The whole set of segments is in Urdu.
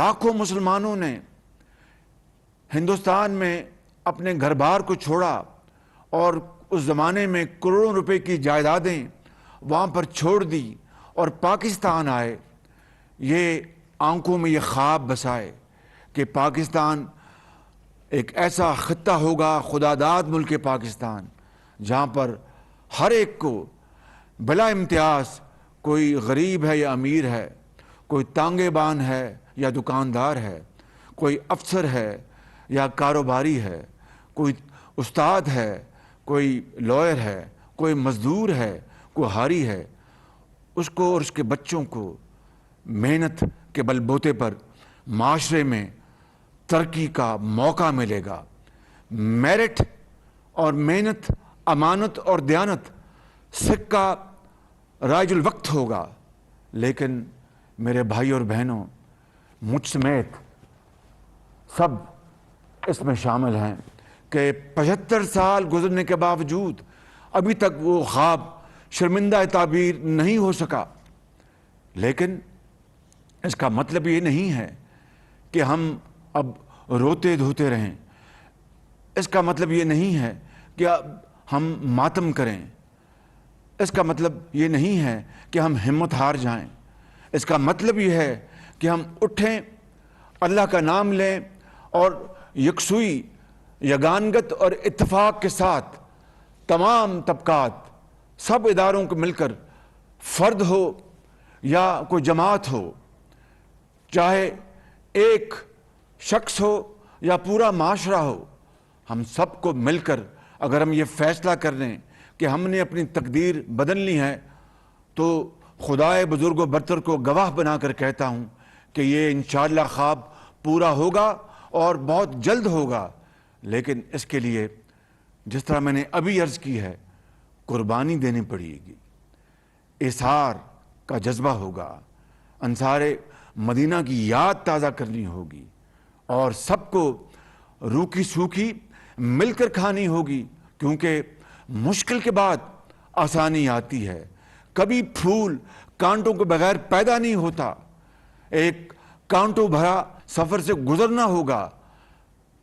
لاکھوں مسلمانوں نے ہندوستان میں اپنے گھر بار کو چھوڑا اور اس زمانے میں کروڑوں روپے کی جائیدادیں وہاں پر چھوڑ دی اور پاکستان آئے. یہ آنکھوں میں یہ خواب بسائے کہ پاکستان ایک ایسا خطہ ہوگا، خداداد ملک پاکستان، جہاں پر ہر ایک کو بلا امتیاز، کوئی غریب ہے یا امیر ہے، کوئی تانگے بان ہے یا دکاندار ہے، کوئی افسر ہے یا کاروباری ہے، کوئی استاد ہے، کوئی لائر ہے، کوئی مزدور ہے، کوئی حاری ہے، اس کو اور اس کے بچوں کو محنت کے بل بوتے پر معاشرے میں ترقی کا موقع ملے گا. میرٹ اور محنت، امانت اور دیانت سکہ رائج الوقت ہوگا، لیکن میرے بھائی اور بہنوں، مجھ سمیت سب اس میں شامل ہیں کہ 75 سال گزرنے کے باوجود ابھی تک وہ خواب شرمندہ تعبیر نہیں ہو سکا. لیکن اس کا مطلب یہ نہیں ہے کہ ہم اب روتے دھوتے رہیں. اس کا مطلب یہ نہیں ہے کہ اب ہم ماتم کریں. اس کا مطلب یہ نہیں ہے کہ ہم ہمت ہار جائیں. اس کا مطلب یہ ہے کہ ہم اٹھیں، اللہ کا نام لیں اور یکسوئی، یگانگت اور اتفاق کے ساتھ تمام طبقات، سب اداروں کو مل کر، فرد ہو یا کوئی جماعت ہو، چاہے ایک شخص ہو یا پورا معاشرہ ہو، ہم سب کو مل کر اگر ہم یہ فیصلہ کر لیں کہ ہم نے اپنی تقدیر بدلنی ہے، تو خدائے بزرگ و برتر کو گواہ بنا کر کہتا ہوں کہ یہ انشاءاللہ خواب پورا ہوگا اور بہت جلد ہوگا. لیکن اس کے لیے جس طرح میں نے ابھی عرض کی ہے، قربانی دینی پڑے گی، اظہار کا جذبہ ہوگا، انصار مدینہ کی یاد تازہ کرنی ہوگی اور سب کو روکھی سوکھی مل کر کھانی ہوگی، کیونکہ مشکل کے بعد آسانی آتی ہے. کبھی پھول کانٹوں کے بغیر پیدا نہیں ہوتا. ایک کانٹوں بھرا سفر سے گزرنا ہوگا،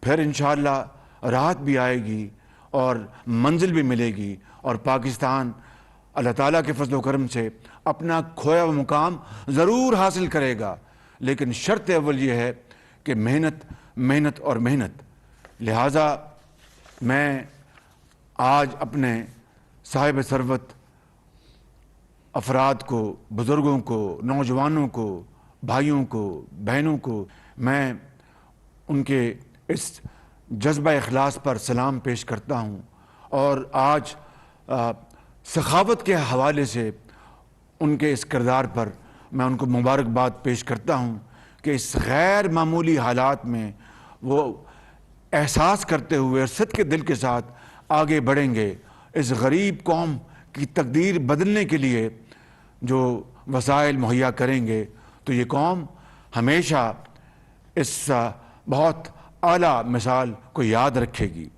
پھر انشاءاللہ راحت بھی آئے گی اور منزل بھی ملے گی، اور پاکستان اللہ تعالیٰ کے فضل و کرم سے اپنا کھویا ہوا مقام ضرور حاصل کرے گا. لیکن شرط اول یہ ہے کہ محنت، محنت اور محنت. لہٰذا میں آج اپنے صاحب ثروت افراد کو، بزرگوں کو، نوجوانوں کو، بھائیوں کو، بہنوں کو، میں ان کے اس جذبہ اخلاص پر سلام پیش کرتا ہوں. اور آج سخاوت کے حوالے سے ان کے اس کردار پر میں ان کو مبارکباد پیش کرتا ہوں کہ اس غیر معمولی حالات میں وہ احساس کرتے ہوئے اور صدق کے دل کے ساتھ آگے بڑھیں گے. اس غریب قوم کی تقدیر بدلنے کے لیے جو وسائل مہیا کریں گے، تو یہ قوم ہمیشہ اس بہت اعلیٰ مثال کو یاد رکھے گی.